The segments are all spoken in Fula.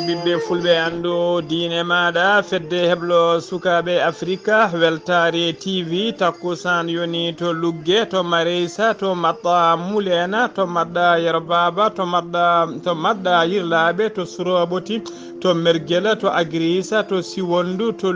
bibbe fulbe ando diine maada fedde heblo sukabe Afrika weltare TV takkusan yoni to lugge to marisa to madda mulena to madda yerbaba to madda yirlabe to suroboti to mergela to agrisa to siwondu to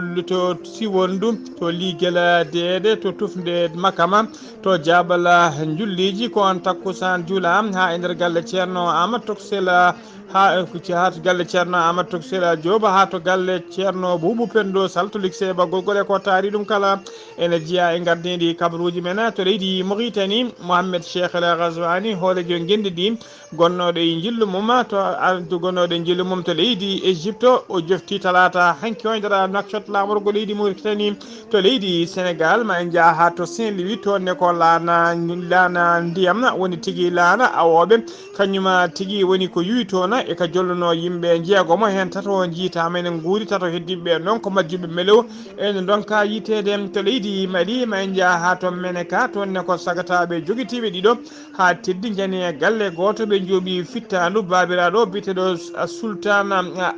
siwondu to ligela dede to tufde makama to jabala julliji ko on takkusan julam ha ender galle Ceerno Amadou Toksela ha to galle Ceerno Amadou Toksela Joba ha to galle Ceerno Boubou Pendo saltolik seba golgole ko taari dum kala ene jiya e gardidi kabruji men to leydi Mauritanie Mohamed Cheikh El Ghazouani hoole jo gendidi gonnoɗo e jillu mum to ardu gonnoɗo e jillu mum to leydi Égypte o jofti talata hanki o ndara nakshot lamorgo leydi Mauritanie to leydi Sénégal ma en jaa ha to Saint-Louis to ne ko lana ndiyam woni tigi lana awoɓe kañuma tigi woni ko yuytona e ka jolluno yimɓe jeegomo hen tato jiita men guuri tato heddiɓe noon ko majjuɓe melew ene donka yitede to leydi Mali ma en jaa ha to Meneka toonne ko sagataɓe jogitiɓe ɗiɗo ha teddi jani e galle goto ɓe jooɓi fittandu babiraɗo biteɗo Sultan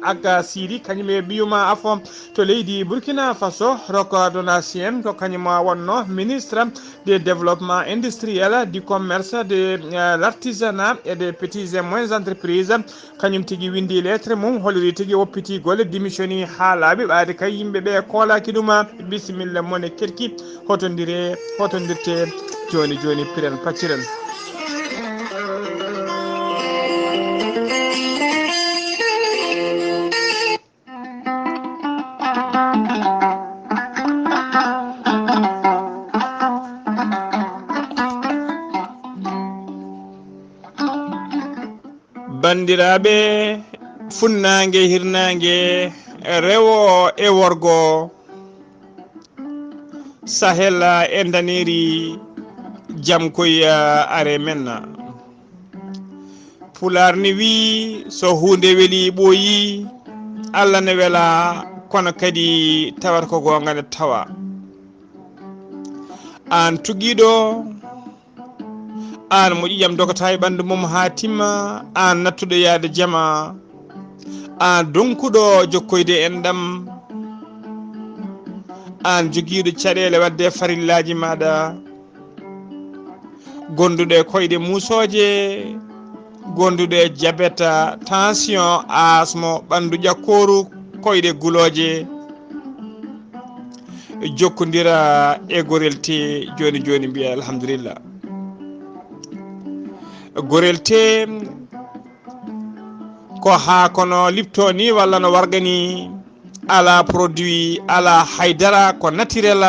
Aga Siri kañum e ɓiyuma afo to leydi Burkina Faso Roko Donatien ko kañuma wonno ministre de développement industriel du commerce de l'artisanat et des petites et moyennes entreprises kañum tigi windi lettre mum holiri tigi woppiti golle démissioni ha laaɓi ɓaade kay yimɓeɓe koolaki ɗuma bisimilla mone kerki hotondirte joni piren pacciren bandiraɓe funnangue hirnangue rewo e worgo Sahel e daniri jam koye are men pulaar ni wi so hunde weeli ɓooyi Allah ne wela kono kadi tawat ko gonga ne tawa an tugiɗo an mo ƴiƴam dogata e ɓandu mum ha timma an nattuɗo yaade jama an donkuɗo jokkoyde en ɗam an joguiɗo caɗele wadde farillaji maɗa gonduɗo e koyɗe musoje gonduɗo e diabète tension asmo ɓandu ƴakkoru koyɗe guloje jokkodira e gorelte joni mbiya alhamdulillah gorelte ko ha kono lipto ni walla no wargani ala produit ala haydara ko naturel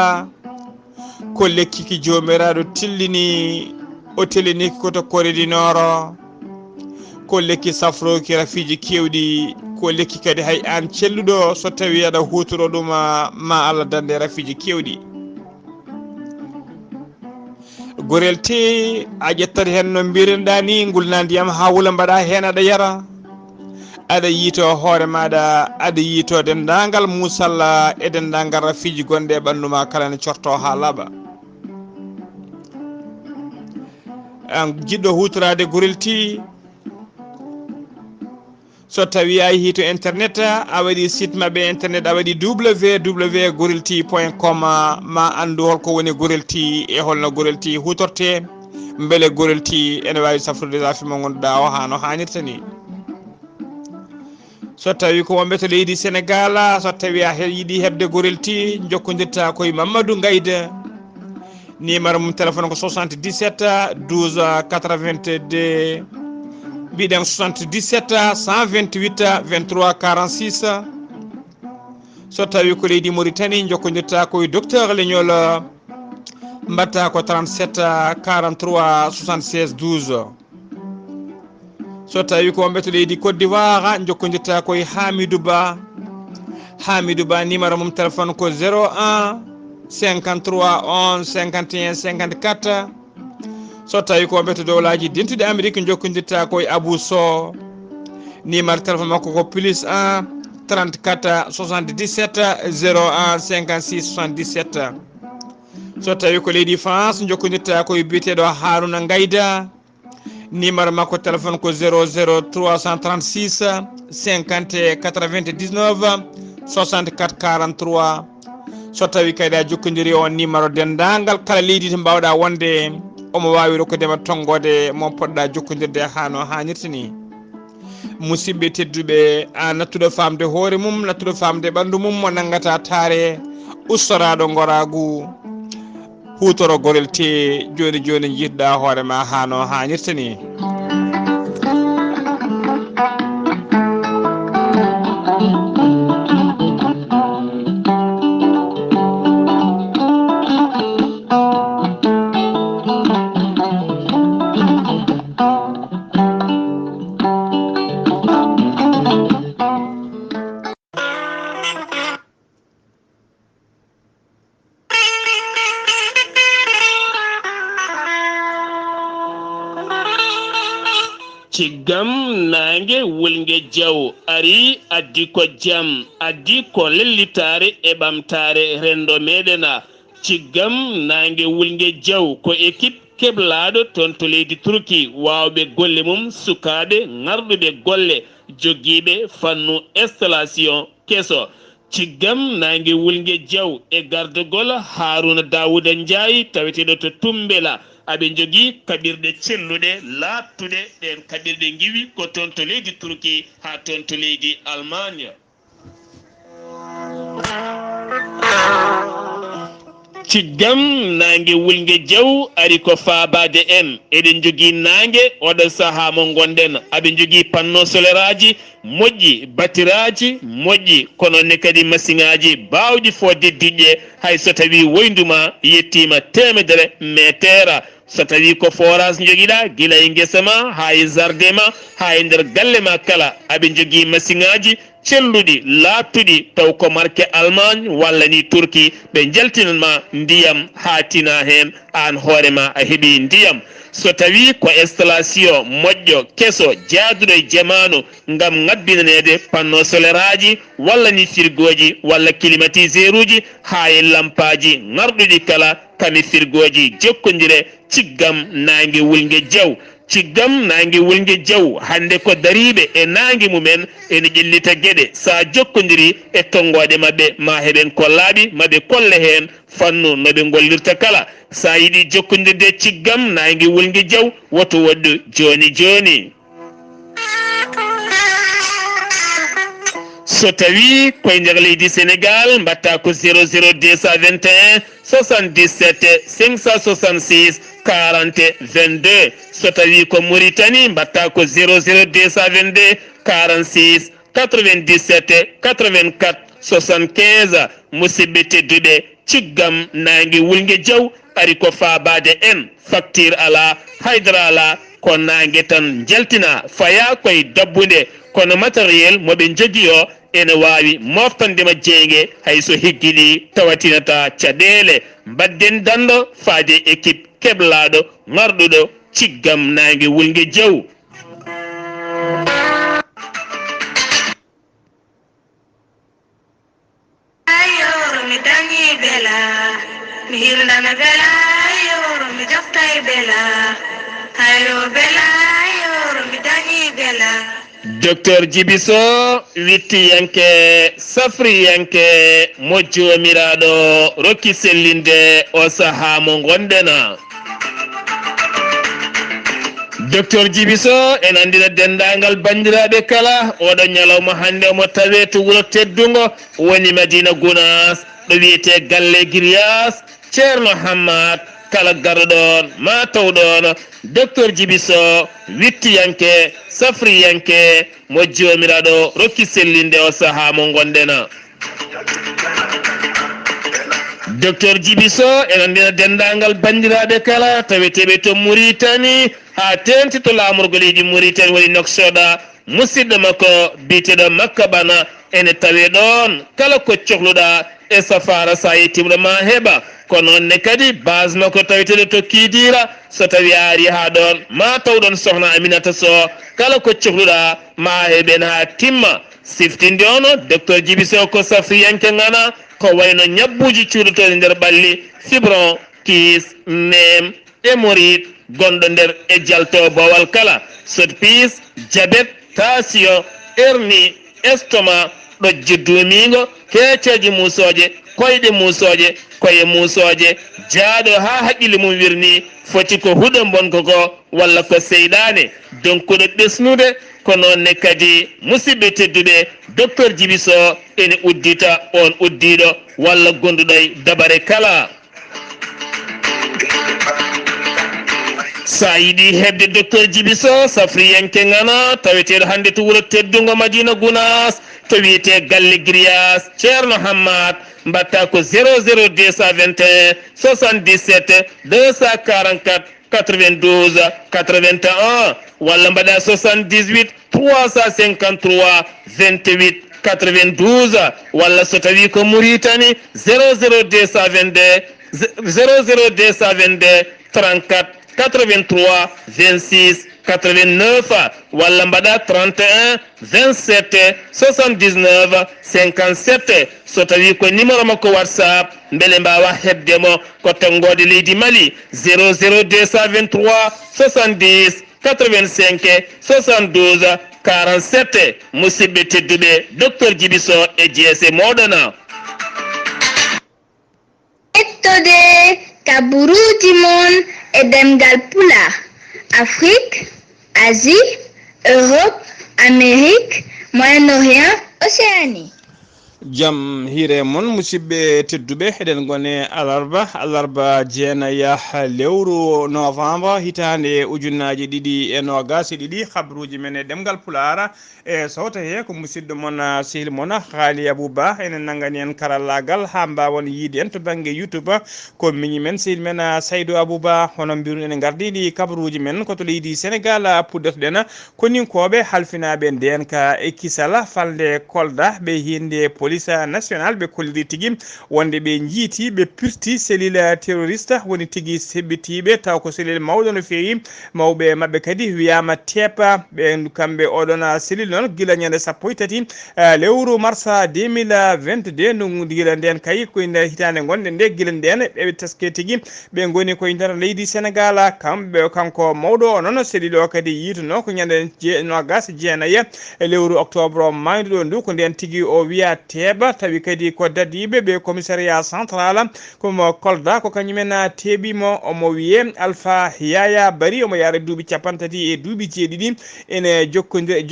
ko lekki ki jomiraɗo tillini o telini koto Corée Nord ko lekki safroki rafiji kewɗi ko lekki kadi hay an celluɗo so tawi aɗa hutoro ɗum ma Allah dande rafiji kewɗi gorel te a ƴettat hen no mbiruɗa ni gulna ndiyam ha wula mbaɗa hen aɗa yara aɗa yiito hoore maɗa aɗa yiito dendagal musalla e dendagal rafiji gonɗe e ɓanduma kala ne corto ha laaɓa jiɗɗo hutorade gorel ti so tawi a yeehi to internet a waɗi site mabɓe internet a waɗi www.gorelti.com ma andu holko woni gorelti e holno gorelti hutorte beele gorelti ene wawi safrude zafi mo gonduɗa o ha no hannirta ni so tawi ko wonɓe to leydi Sénégal so tawi a yiiɗi hebde gorelti jokkodirta koye Mamadou Gaïde numéro mum téléphone ko 77 12 82 mbiɗen 77 128 23 46 so tawi ko leydi Mauritanie jokkodirta koye docteur leñol mbatta ko 37 43 76 12 so tawi ko wonɓe to leydi Côte d'Ivoire jokkodirta koye Hamidou Ba numéro mum téléphone ko 01 53 11 51 54 so tawi ko wonɓe to dowlaji dentude Amérique jokkodirta koye Abou So numéro téléphone makko ko plus 1 34 77 01 56 77 so tawi ko leydi France jokkodirta koye biyeteɗo Harouna Gayda numéro makko téléphone ko 00 336 50 99 64 43 so tawi kadi a jokkodiri on numéro dendagal kala leydi to mbawɗa wonde omo wawi rokkodema tonggode mo poɗɗa jokkodirde hano hannirta ni. musidɓe tedduɓe a nattuɗo famde hoore mum nattuɗo famde ɓandu mum mo nangata taare ustoraɗo goragu hutoro gorel te joni joni jiɗɗa hoorema hano hannirta ni. ciggam nange wulnge jaw ari addi ko jam addi ko lellitare e ɓamtare rendo meɗena. ciggam nange wulnge jaw ko équipe keɓlaɗo toon to leydi turki wawɓe golle mum sukaɓe garɗuɓe golle jogguiɓe fannu installation keso. ciggam nange wulnge jaw e gardugol haruna dawouda ndiaye taweteɗo to tumbela aɓe jogui kaɓirɗe celluɗe lattuɗe ɗen kaɓirɗe giwi ko toon to leydi turki ha toon to leydi Allemagne. ciggam nangue wulngue jaw ari ko faabade en eɗen jogui nangue oɗo saaha mo gonɗen aɓe jogui panneau solaire aji moƴƴi batiraji moƴƴi kono ne kadi machine aji bawɗi fodde diƴƴe hay so tawi woyduma yettima temedere métre. so tawi ko forage joguiɗa guila e guesa ma ha e jardin ma ha e nder galle ma kala aɓe jogui machine aji celluɗi lattuɗi taw ko marque Allemagne walla ni Turki ɓe jaltinanma ndiyam ha tina hen an hoorema a heeɓi ndiyam. so tawi ko installation moƴƴo keso jaaduɗo e jamanu gam ngabbinanede panneau solaire aji walla ni frigoji walla climatiseur uji ha e lampaji garɗuɗi kala kami frigoji jokkodire ciggam nangue wulngue jaw. ciggam nangue wulngue jaw hande ko dariɓe e nangue mumen ene ƴellita gueɗe sa jokkodiri e tonggode mabɓe ma heɓen kollaɓi maɓe kolle hen fannu noɓe gollirta kala. sa yiiɗi jokkodirde ciggam nangue wulngue jaw woto woɗɗu joni joni. so tawi koye nder leydi Sénégal mbatta ko 00 221 77 566 40 22. so tawi ko Mauritanie mbatta ko 00 222 46 97 84 75. musidɓe tedduɓe ciggam nangue wulngue jaw ari ko faabade en facture ala haydara ala ko nangue tan jaltina faya koye dabbude kono matériel moɓe jogui o ene wawi moftandema jeygue hayso higguiɗi tawatinata caɗele. mbadden dando faade équipe keɓlaɗo garɗuɗo ciggam nangue wulngue jaw. mi dañi bela mi hirnana bela yoro mi daftay bela hayo bela yoro mi dañi bela. docteur Djibiso wittiyanke safriyanke mo jomiraɗo rokki sellinde o saaha mo gonɗena. docteur Djibiso en andina dendagal bandiraɓe kala oɗo ñalawma hande omo tawe to wuuro teddugo woni Madina Gounass ɗo wiyete galle Guirias ceerno Hammad kala garɗon ma tawɗon docteur Djibiso wittiyanke safriyanke mo jomiraɗo rokki sellinde o saaha mo gonɗena. docteur Djibiso en andina dendagal bandiraɓe kala taweteɓe to Mauritanie ha tenti to lamorgo leydi Mauritanie woni Nouakchott musidɗo makko biteɗo Makka Bana ene tawe ɗon kala ko cohluɗa e safara sa yettimɗo ma heeɓa ko noonne kadi base makko taweteɗo to Kidira so tawi ari ha ɗon ma tawɗon sohna Aminata Sow kala ko cohluɗa ma heeɓen ha timma. siftinde ono docteur Djibiso ko safriyanke ngana ko wayno ñabbuji cuuɗotoɗe nder ɓalli fibron kis nem hémorroïde gonɗo nder e jalto bowal kala sotpis diabete tension hernie estomac ɗojji duumigo keeceji musoje koyɗe musoje koye musoje jaaɗo ha haqqille mum wirni foti ko huɗo bonko ko walla ko seyɗane donkuɗo ɓesnude ko noonne kadi musidɓe tedduɓe docteur Djiby Sow ene uddita on uddiɗo walla gonduɗo e dabare kala. sa yiɗi hebde docteur Djiby Sow safriyenke ngana taweteɗo hande to wuuro teddugo Madina Gounass to wiyete galle grillage ceerno Hammad mbatta ko 00221 77 244 92 81 walla mbaɗa 78 353 28 92 walla so tawi ko Mauritanie 00222 34 83 26 89 walla mbaɗa 31 27 79 57 so tawi ko numéro makko WhatsApp beele mbawa hebdemo ko tongode leydi Mali 00223 70 85 72 47 musidɓe tedduɓe docteur Djiby Sow e jeese moɗona ettode kaburuji mon e ɗemngal pulaar Afrique, Asie, Europe, Amérique, Moyen-Orient, Océanie. jam hiire mon musidɓe tedduɓe eɗen gone alarba jeenaya lewru novembre hitande ujunnaji ɗiɗi e nogas e ɗiɗi habruji men e ɗemgal pulara e sowta he ko musidɗo moon sehil moon Ghalii Abuu Bah enen nangani en karallagal ha mbawon yiide en to banggue YouTube ko miñi men sehil men Saydou Abou Bah hono mbiru ene gardiɗi kabruji men koto leydi Sénégal puɗɗotoɗen koninkoɓe halfinaɓe ndenka e kisala falde Kolda ɓe hinde police national ɓe kolliri tigui wonde ɓe jiiti ɓe pirti cellule terroriste woni tigui heɓɓitiɓe taw ko cellule mawɗo no fewi mawɓe mabɓe kadi wiyama tepa ɓe kamɓe oɗon cellule noon guila ñande 13 lewru mars 2022 no guila nden kay koye nder hitande gonɗe nde guila nden ɓe teske tigui ɓe goni koye nder leydi Sénégal kamɓe kanko mawɗo o noon cellule o kadi yituno ko ñande nogas jeenayi lewru octobre mayduɗo ndu ko nden tigui o wiya teɓa tawi kadi ko dadiɓe ɓe commissariat central komo Kolda ko kañumen teɓimo omo wiye Alpha Yaya Bari omo yaara duuɓi 30 e duuɓi jeeɗiɗi ene jokkodir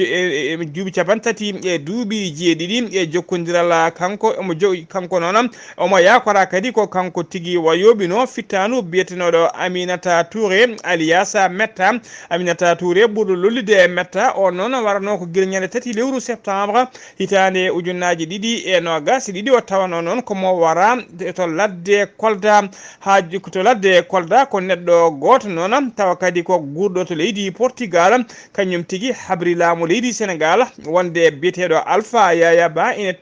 duuɓi 30 e duuɓi jeeɗiɗi e jokkodiral kanko omo kanko noon omo yakora kadi ko kanko tigui wayoɓino fittanu biyetenoɗo Aminata Touré alias Metta Aminata Touré ɓurɗo lollude e Metta o noon warano ko guila ñande 3 lewru septembre hitande ujunnaji ɗiɗi e nogas ɗiɗi o tawano noon komo wara to ladde Kolda ha to ladde Kolda ko neɗɗo goto noon tawa kadi ko gurɗo to leydi Portugal kañum tigui habri laamu leydi Sénégal wonde biyeteɗo Alpha Yaya Bah ene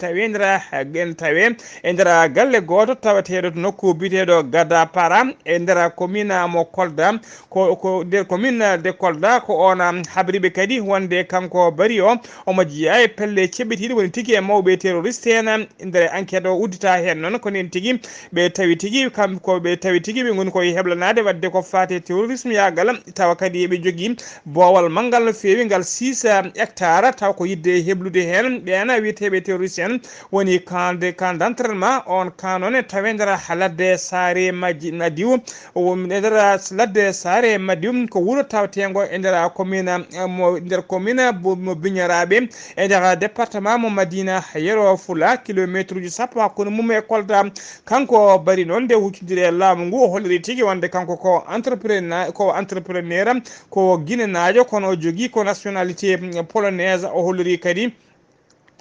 tawe e nder galle goto tawateɗo to nokku biyeteɗo Gada Para e nder commune mo Kolda ko nder commune de Kolda ko on habriɓe kadi wonde kanko Bari o omo jiiya e pelle ceɓɓitiɗe woni tigui e mawɓe terroriste hen nder enquête o uddita hen noon ko nen tigui ɓe tawi tigui kamko ɓe tawi tigui ɓe goni koye heblanade wadde ko fate terrorisme yagal tawa kadi ɓe jogui bowal manggal no fewi ngal 6 hectares taw ko yidde heblude hen ɓen wiyeteɓe terroriste en woni camp d'entraînement on camp noon tawe nder ladde Saare Madiw nder ladde Saare Madiw ko wuuro tawtengo e nder commune mo Biñaraɓe e nder département mo Madina Yero Fula kilométre uji 10 hakkude mum e Kolda kanko Bari noon nde huccodire laamu ngu o holliri tigui wonde kanko ko entrepreneur ko guinenajo kono o jogui ko nationalité polonaise o holliri kadi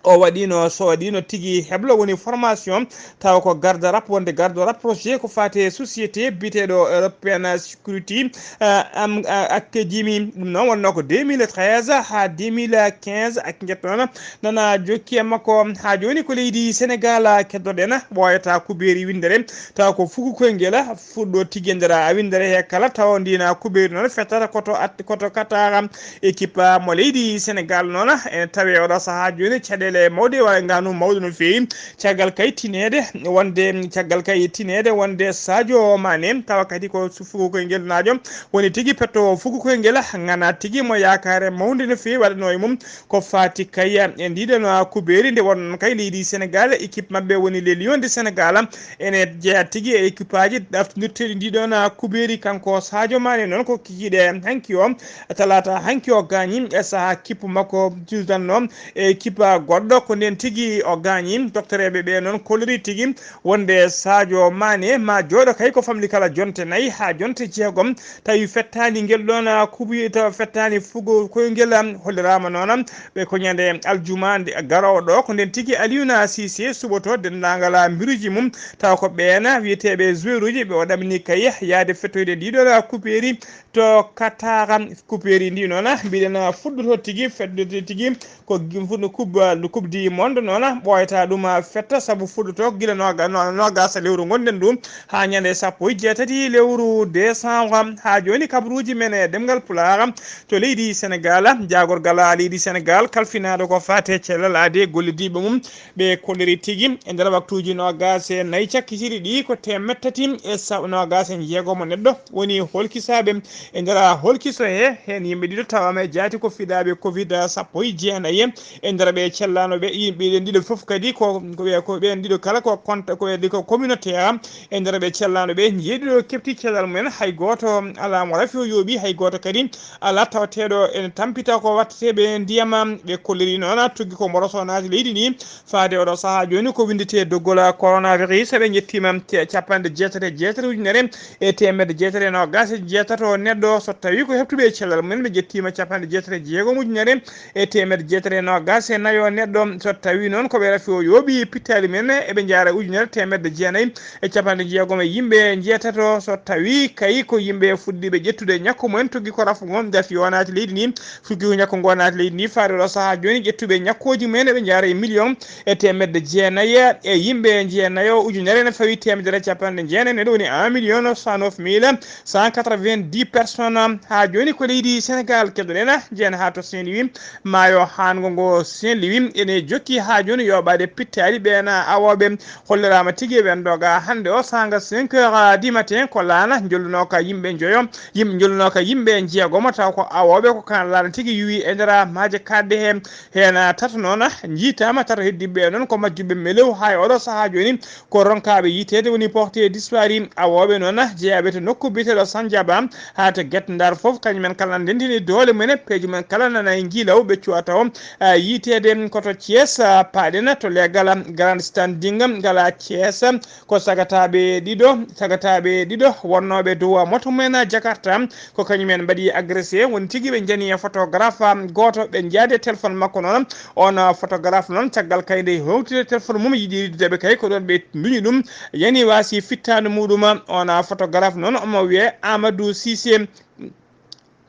o waɗino so waɗino tigui heblo woni formation taw ko garde rap wonde garde rapproché ko fate société biteɗo European Security akkejimi ɗum noon wonno ko 2013 ha 2015 ak jettono nana jokki e makko ha joni ko leydi Sénégal keddoɗen ɓoyata kuberi windere taw ko fugu koyngel fuɗɗo tigui ndera windere he kala taw ndina kuberi noon fettata koto katara équipe mo leydi Sénégal noon e tawi oɗo saaha joni caɗele caɗele mawɗe wawi nganu mawɗo no fewi caggal kay tinede wonde caggal kay tinede wonde Sadio Mané tawa kadi ko fugo koye ngel najo woni tigui petto fugo koye ngel gana tigui mo yakare mawde no fewi waɗano e mum ko fati kay e ndiɗon kuberi nde wonnon kay leydi Sénégal équipe mabɓe woni les Lions de Sénégal ene jeeya tigui e équipe aji ɗaftodirteɗi ndiɗon kuberi kanko Sadio Mané noon ko kikiɗe hanki o talata hanki o gañi e saaha kippu makko jusdanno e équipe goɗɗo ko nden tigui o gañi doctereɓe ɓe noon kolori tigui wonde Sadio Mané ma jooɗo kay ko famli kala jonte 4 ha jonte 6 tawi fettani ngel ɗon kubi taw fettani fugo koye ngel hollirama noon ɓe ko ñande aljuma garowo ɗo ko nden tigui Aliouna Cissé suɓoto dendagal mbiruji mum taw ko ɓeena wiyeteɓe joueur uji ɓe o ɗamini kay yaade fettoyde ndiɗon couperi to katara couperi ndi noon mbiɗen fuɗɗoto tigui fedde tigui ko fuɗɗo coupe du monde noon ɓoyata ɗum fetta saabu fuɗɗoto guila nogasa lewru gonɗen ɗum ha ñande 17 lewru décembre ha joni kabaruji men e ɗemgal pulaar to leydi Sénégal jagorgal leydi Sénégal kalfinaɗo ko fate cellal ade gollidiɓe mum ɓe kolliri tigui e nder waktuji nogase 4 cakkitiri ɗi ko 396 mo neɗɗo woni holkisaɓe e nder holkiso hen yimɓe ɗiɗo tawama e jaati ko fiɗaɓe covid 19 e nder ɓe cellanoɓe yimɓe ɗiɗo foof kadi ko ɓen ɗiɗo kala ko compte ko communautaire e nder ɓe cellanoɓe jeeɗiɗo kefti cellal mumen hay goto ala mo rafi o yooɓi hay goto kadi ala tawateɗo ene tampita ko wattateɓe ndiyam ɓe kolliri noon tugui ko morosonaji leydi ndi faade oɗo saaha joni ko windete doggol coronavirus ɓe jettima 67 ujunere e 197 neɗɗo so tawi ko heftuɓe cellal mumen ɓe jettima 66 ujunere e 194 neɗɗo so tawi noon koɓe rafi o yooɓi pittali men eɓe jaara ujunere 109 e 60 yimɓe jeetato so tawi kay ko yimɓe fuɗɗiɓe ƴettude ñakku mumen tugui ko rafu gon dafi o naati leydi ndi fuggi ko ñakku ngo naati leydi ndi faade ɗo saaha joni ƴettuɓe ñakkoji mumen eɓe jaara e million e 900 e yimɓe jeenayo ujunere ne fawi 190 neɗo woni 1,109,190 personnes ha joni ko leydi Sénégal keɗoɗen jeena ha to Saint-Louis maayo hango ngo Saint-Louis ene jokki ha joni yoɓade pittali ɓena awoɓe hollirama tigui ɓen doga hande o sanga 5h du matin ko laana jollunoka yimɓe joyo jollunoka yimɓe jeegomo taw ko awoɓe ko kan laana tigui yiwi e nder maaje kadde hen tata noon jiitama tata heddiɓe noon ko majjuɓe melew ha oɗo saaha joni ko ronkaɓe yitede woni porté disparu awoɓe noon jeeyaɓe to nokku biteɗo Sandiaba ha to Guet Ndar foof kañumen kala ndendini doole mumen peeji men kala nana e guilaw ɓe cuwata o yitede koto Thiès paaɗen to legal grand standing ngala Thiès ko sagataɓe ɗiɗo wonnoɓe dow moto men Jakarta ko kañumen mbaɗi agressé woni tigui ɓe jani photographe goto ɓe jaade téléphone makko noon on photographe noon caggal kayde hewtide téléphone mum yiiɗi riddeɓe kay ko ɗon ɓe duñi ɗum yani wasi fittanu muɗum on photographe noon omo wiye Amadou Cissé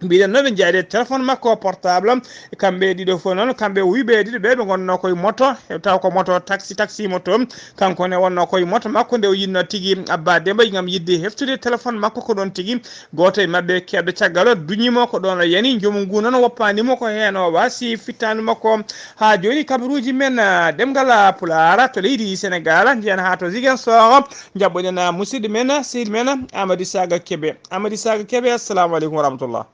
mbiɗen noon ɓe jaade téléphone makko portable kamɓe ɗiɗo fof noon kamɓe wiɓe ɗiɗo ɓe gonno koye moto taw ko moto taxi moto kanko ne wonno koye moto makko nde o yinno tigui Abba Demba gam yidde heftude téléphone makko ko ɗon tigui goto e mabɓe keɓɗo caggal o duñimo ko ɗon yani jomum ngu noon woppanimo ko hen o wasi fittanu makko ha joni kabaruji men ɗemgal pulaar to leydi Sénégal jiyan ha to Ziguinchor jabɓoɗen musidɗo men seydi men Amadou Saga Kébé assalamu aleykum wa rahmatullah.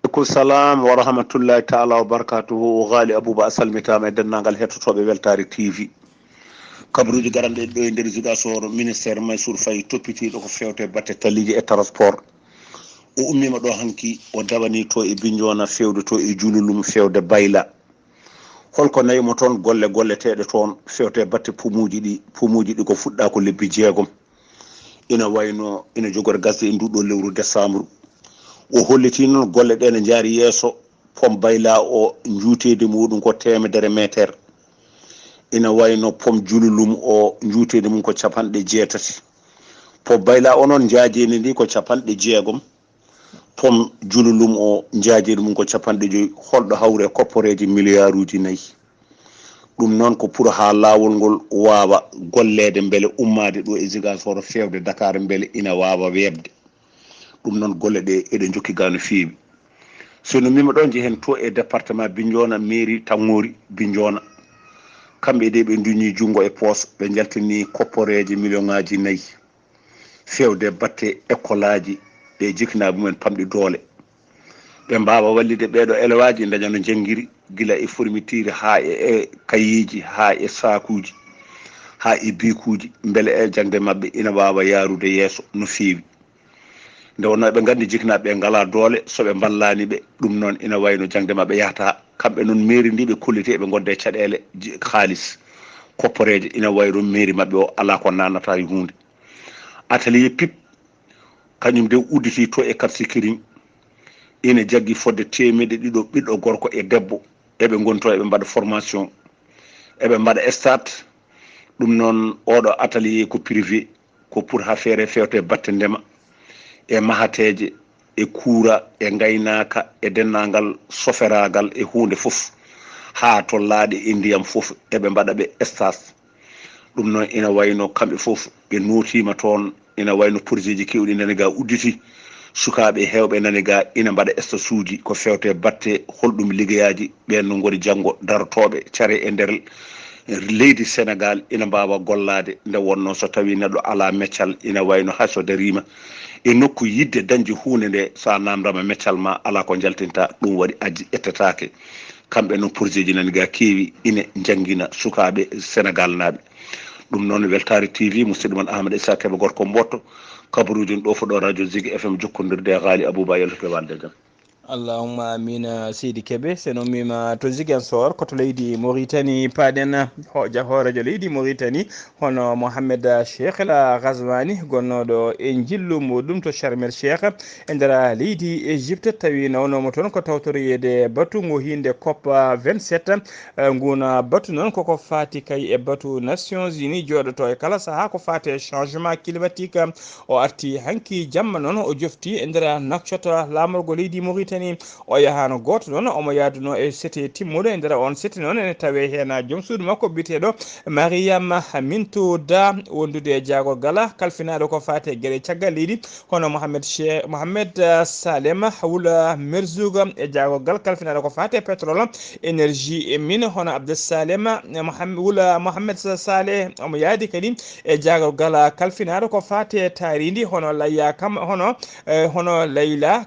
Aleykum salam wa rahmatullahi taala wa barakatuhu. Ghalii Abuu Bah salmitama e dennagal hettotoɓe Weltare TV. Kabaruji garanɗe ɗo e nder Ziguinchor ministére Mansour Faye toppitiɗo ko fewte batte talliji e transport o ummima ɗo hanki o dawani to e Bignona fewde to e Jululum fewde Bayla holko nayimo toon golleteɗe toon fewte batte pumuji ɗi ko fuɗɗa ko lebbi 6 ina wayno ina jogori gasde e nduɗo lewru décembre o holliti noon golle ɗe ne jaari yeeso pom Bayla o juutede muɗum ko 100 métre ina wayno pom Jululum o juutede mum ko 80 pom Bayla o noon jaajeni ndi ko 60 pom Jululum o jaajeni mum ko 50 holɗo hawre kopporeji milliard uji 4 ɗum noon ko pour ha lawol ngol wawa gollede beele ummade ɗo e Ziguinchor fewde Dakar beele ina wawa webde ɗum noon golle ɗe eɗe jokki ga no feewi sono mima ɗon jehen to e département Bignona mairie Tangori Bignona kamɓe de ɓe duñi jungo e poos ɓe jaltini kopporeje million ngaji 4 fewde batte école aji ɗe jikinaɓe mumen pamɗi doole ɓe mbawa wallide ɓeɗo élewaji dañano janguiri gila e fourmitire ha e kayiji ha e sakuji ha e bikuji beele e jangde mabɓe ina wawa yarude yeeso no fewi nde wonno ɓe gandi jikinaɓe ɓe ngala doole soɓe ballani ɓe ɗum noon ina wayno jangde mabɓe yahata kamɓe noon mairie ndi ɓe kollite ɓe gonde caɗele haalis kopporeje ina wayno mairie mabɓe o ala ko nanata e hunde atelier pip kañum de udditi to e Kapsikiring ina jaggi fodde temedde ɗiɗo ɓiɗɗo gorko e debbo eɓe gonto eɓe mbaɗa formation eɓe mbaɗa stage ɗum noon oɗo atelier ko privé ko pour ha feere fewte batte ndema e mahateje e kuura e gaynaka e dennangal soferagal e hunde foof ha to laaɗe e ndiyam foof eɓe mbaɗa ɓe stage ɗum noon ina wayno kamɓe foof ɓe notima toon ina wayno projet ji kewɗi nani ga udditi sukaɓe hewɓe nani ga ina mbaɗa stage uji ko fewte batte holɗum liggeyaji ɓen no goni janggo darotoɓe care e nder leydi Sénégal ina mbawa gollade nde wonno so tawi neɗɗo ala meccal ina wayno hay so darima e nokku yidde dañde hunde nde sa namdama meccal ma ala ko jaltinta ɗum waɗi aji ettatake kamɓe noon projet ji nani ga keewi ina jangguina sukaɓe Sénégal naaɓe ɗum noon Weltare TV musidɗo mon Ahmad Issa Keɓe gorko mbotto kabaruji ɗo fo ɗo radio Zigui FM jokkodirde e Ghalii Abou Bah yaltoke walde jam allahumma amina seydi keɓe seno mima to Ziguinchor koto leydi Mauritanie paɗen horejo leydi Mauritanie hono Mohamed Cheikh la Ghazwani gonnoɗo e jillu muɗum to Sharm el Cheikh e nder leydi Égypte tawi nawnomo toon ko tawtoriyede batu ngo hinde COP 27 nguna batu noon koko fati kay e batu Nations Unies joɗoto e kala saaha ko fati e changement climatique o arti hanki jamma noon o jofti e nder nakcoto lamorgo leydi Mauritanie o yahano goto noon omo yaduno e sete timmuɗo e nder on sete noon ene tawe hen joom suudu makko biteɗo Mariam Mintou Da wondude e jaago gala kalfinaɗo ko fate e gueɗe caggal leydi hono Mohamed Salem Wula Merzouga e jaagogal kalfinaɗo ko fate pétrole énergie e mine hono Abdesalem Wula Mohamed Saleh omo yaadi kadi e jaagogal kalfinaɗo ko fate taridi hono Layla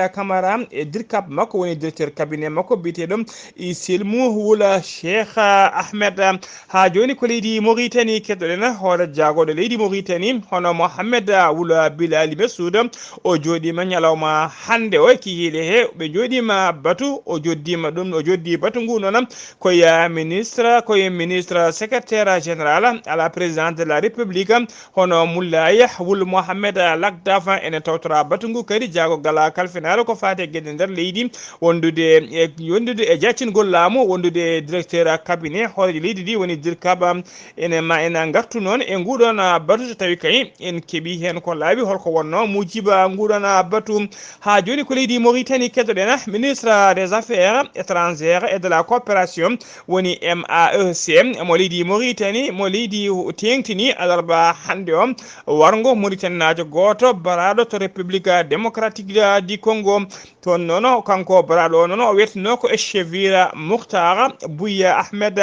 Camara e dirkab makko woni directeur cabinet makko biteɗo Isilmou Wula Cheikh Ahmed ha joni ko leydi Mauritanie keddoɗen hoore jaagoɗo leydi Mauritanie hono Mohamed Wula Bilali Mesouda o joɗima ñalawma hande o kihiɗe he ɓe joɗima batu o joddi batu ngu noon koye ministre secrétaire général à la présidence de la république hono Moulay Wul Mohamed Lagdafa ene tawtora batu ngu kadi jaagogal kalfinaɗo ko fate gueɗe nder leydi wondude e jaccingol laamu wondude directeur cabinet hoorejo leydi ndi woni dirkaba ene gartu noon e nguɗon batu so tawi kay en keeɓi hen ko laaɓi holko wonno mujiba nguɗon batu ha joni ko leydi Mauritanie keddoɗen ministre des affaires étrangères et de la coopération woni MAEC mo leydi Mauritanie mo leydi tengtini alarba hande o wargo Mauritanie najo goto baraɗo to république démocratique du Congo toon noon kanko baraɗo o noon o wetino ko Chevira Moukhtar Bouya Ahmed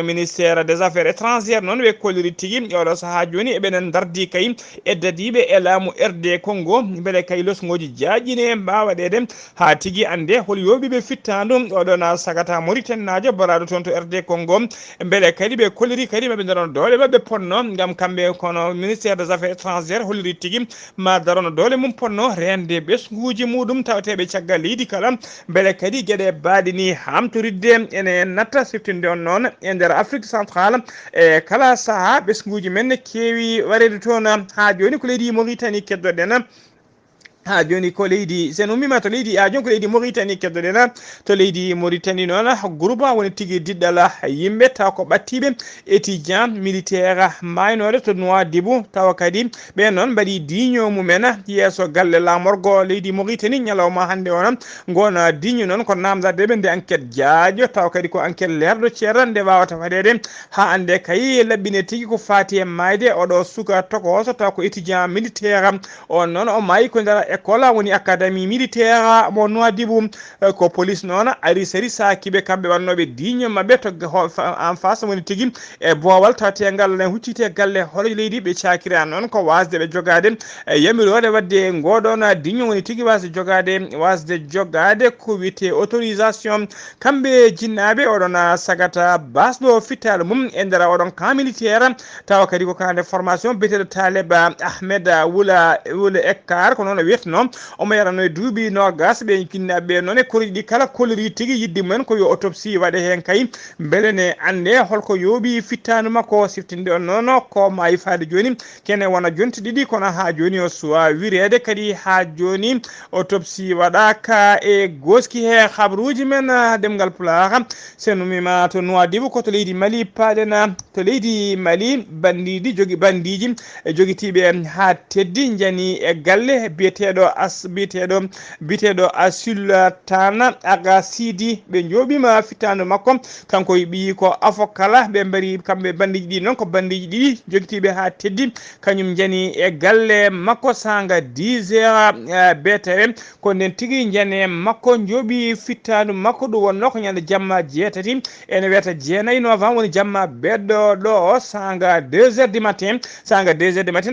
ministére des affaires étrangères noon ɓe kolliri tigui oɗo saaha joni eɓenen dardi kay e dadiɓe e laamu RD Congo beele kay losgoji jaƴine mbawaɗede ha tigui ande hol yoɓiɓe fittandu oɗon sagata Mauritanie najo baraɗo toon to RD Congo beele kadi ɓe kolliri kadi maɓe darono doole mabɓe ponno gam kamɓe kono ministére des affaires étrangères holliri tigui ma darono doole mum ponno rende ɓesguji muɗum tawateɓe caggal leydi kala beele kadi gueɗe baɗi ni hamtoridde ene natta siftinde on noon e nder Afrique centrale e kala saaha ɓesguji men keewi warede toon ha joni ko leydi Mauritanie keddoɗen ha joni ko leydi sen ummima to leydi joni ko leydi Mauritanie keddoɗen to leydi Mauritanie noon groupe woni tigui diɗɗal yimɓe taw ko ɓattiɓe étudiant militaire maynode to Nouadhibou tawa kadi ɓe noon mbaɗi diño mumen yeeso galle lamorgo leydi Mauritanie ñalawma hande on gona diño noon ko namdadeɓe nde enquête jaaƴo taw kadi ko enquête lerɗo ceerno nde wawata waɗede ha ande kay laɓɓine tigui ko fati e mayde oɗo suka tokoso taw ko étudiant militaire on noon o maayi ko nder école woni académie militaire mo Nouadhibou ko police noon ari sari sakiɓe kamɓe wannoɓe digne mabɓe to en face woni tigui e boowal tawatengal ne huccite galle holojo leydi ɓe cakira noon ko wasde ɓe jogade yamirode wadde ngoɗon digne woni tigui wasde jogade ko wiyete autorisation kamɓe jinnaɓe oɗon sagata basɗo fittade mum e nder oɗon camp militaire tawa kadi ko kande formation biyeteɗo Taleb Ahmed wula Ekkar ko noon o wiyeteno omo yarano e duuɓi nogas ɓe jinnaɓe noon e koruji ɗi kala kolori tigui yidde mumen ko yo autopsie waɗe hen kay beele ne ande holko yooɓi fittanu makko siftinde on noon ko ma yifade joni kene wona jonti ɗiɗi kono ha joni o suwa wirede kadi ha joni autopsie waɗaka e goski he habruji men ɗemngal pulaar sen umima to Nouadhibou ko to leydi Mali paɗena to leydi Mali bandiji joguitiɓe ha teddi jani e galle biteɗo Sultana Aga Sidi ɓe joɓima fittanu makko kanko ɓi ko afokala ɓe mbari kamɓe bandiji ɗi noon ko bandiji ɗiɗi joguitiɓe ha teddi kañum jani e galle makko sanga 10h betere ko nden tigui jane makko joɓi fittanu makko ɗum wonno ko ñande jamma jeetati ene wiyata 9 novembre woni jamma beddo ɗo sanga 2h du matin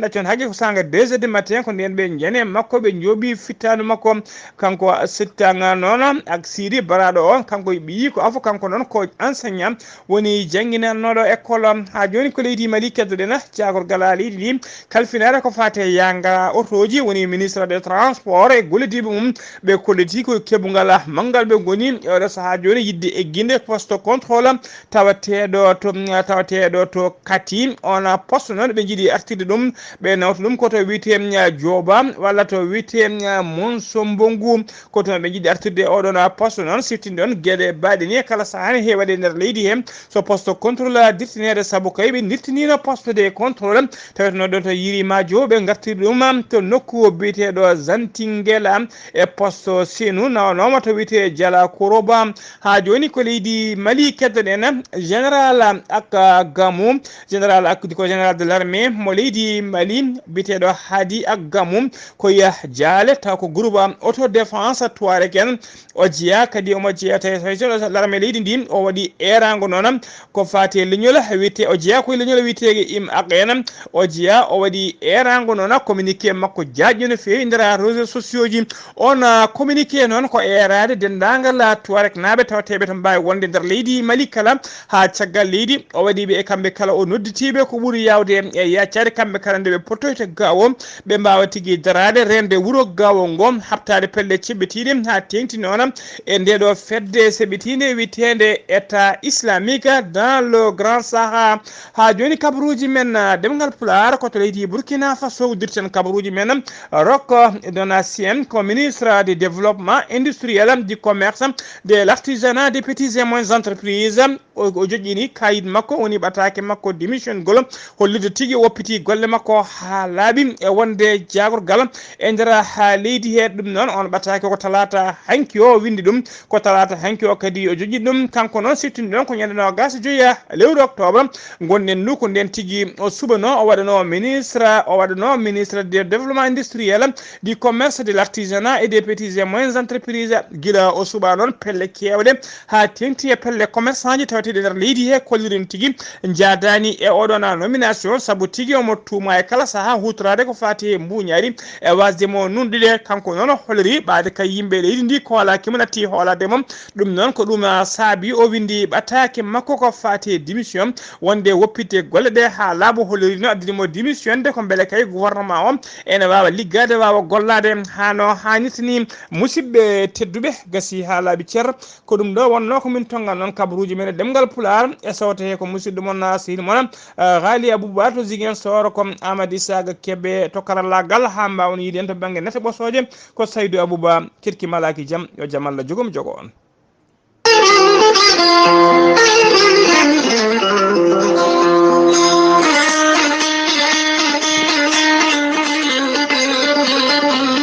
ɗaccon haqqi ko sanga 2h du matin ko nden ɓe jane makko ɓe joɓi fittanu makko kanko sittanga noon ak Sidi baraɗo o kanko ɓi ko afo kanko noon ko enseignant woni jangguinannoɗo école ha joni ko leydi Mali keddoɗen cagol Ghalii ɗi kalfinare ko fate yanga otoji woni ministre des transports e gollediɓe mum ɓe kolliti ko keɓugal manggal ɓe goni oɗo saaha joni yidde egginde poste contrôle tawateɗo to Kati on poste noon ɓe jiiɗi artirde ɗum ɓe nawta ɗum koto wiyete Dioba walla to wiyete Monsombongu koto ɓe jiiɗi artirde oɗon poste noon siftinde on gueɗe baɗe ni kala sahani he waɗe nder leydi he so poste contrôle dirtinede saabu kay ɓe dirtinino poste de contrôle taweteno ɗon to Yirimadio ɓe gartiri ɗum to nokku biyeteɗo Zantingela e poste Senu nawanoma to wiyete Jala Koroba ha joni ko leydi Mali keddoɗen général Gamou général de l'armée mo leydi Mali biyeteɗo Hadi Gamou ko ya jaale taw ko groupe autodéfense Touareg o jeeya kadi omo jeeyata l'armée leydi ndi o waɗi erago noon ko fati leñol wiyete o jeeya koye leñol wiyetege im aqen o jeeya o waɗi erago noon communiqué makko jaƴƴo no fewi nder réseaux sociaux ji on communiqué noon ko erade dendagal Touareg naɓe tawateɓe to mbawi wonde nder leydi Mali kala ha caggal leydi o waɗiɓe e kamɓe kala o nodditiɓe ko ɓuuri yawde e yaccade kamɓe kala nde ɓe pottoyte gawo ɓe mbawa tigui darade rende wuuro gawo ngo habtade pelle ceɓɓetiɗe ha tengti noon e ndeɗo fedde seɓetinde witede état islamique dans le grand Sahara ha joni kabaruji men ɗemgal pulaar koto leydi Burkina Faso dirten kabaruji men Rocco Donatien ko ministre du développement industriel du commerce de l'artisanat des petites et moyennes entreprises o joƴƴini kayit makko woni ɓatake makko démission gol hollide tigui woppiti golle makko ha laaɓi e wonde jagorgal e nder ha leydi he ɗum noon on ɓatake ko talata hanki o windi ɗum ko talata hanki o kadi o joƴƴi ɗum kanko noon siftini ɗon ko ñande 25 lewru octobre gonɗen ndu ko nden tigui o subano o waɗano ministre du développement industriel du commerce de l'artisanat et des petites et moyennes entreprises guila o suɓa noon pelle kewɗe ha tengti e pelle commerçant ji tawateɗe nder leydi he kollirin tigui jadani e oɗon nomination saabu tigui omo tuma e kala saaha hutorade ko fati e mbuñari e wasdemo nunɗuɗe kanko noon holliri ɓade kay yimɓe leydi ndi ko walaki mo natti hoolade mom ɗum noon ko ɗum saabi o windi ɓatake makko ko fati e démission wonde woppite golle ɗe ha laaɓo holliri no addinimo démission de ko beele kay gouvernement o ene wawa liggade wawa gollade hano hannitini musidɓe tedduɓe gasi ha laaɓi ceer ko ɗum ɗo wonno ko min tongal noon kabaruji men ɗemgal pulaar e sawta he ko musidɗo mon sehil moon Ghalii Abuu Bah to Ziguinchor ko Amadou Isaga Kebe to karallagal ha mbawon yiide en to banggue nete ɓosoje ko Saydou Abou Bah kirki malaki jaam yo jaam Allah jogom jogo on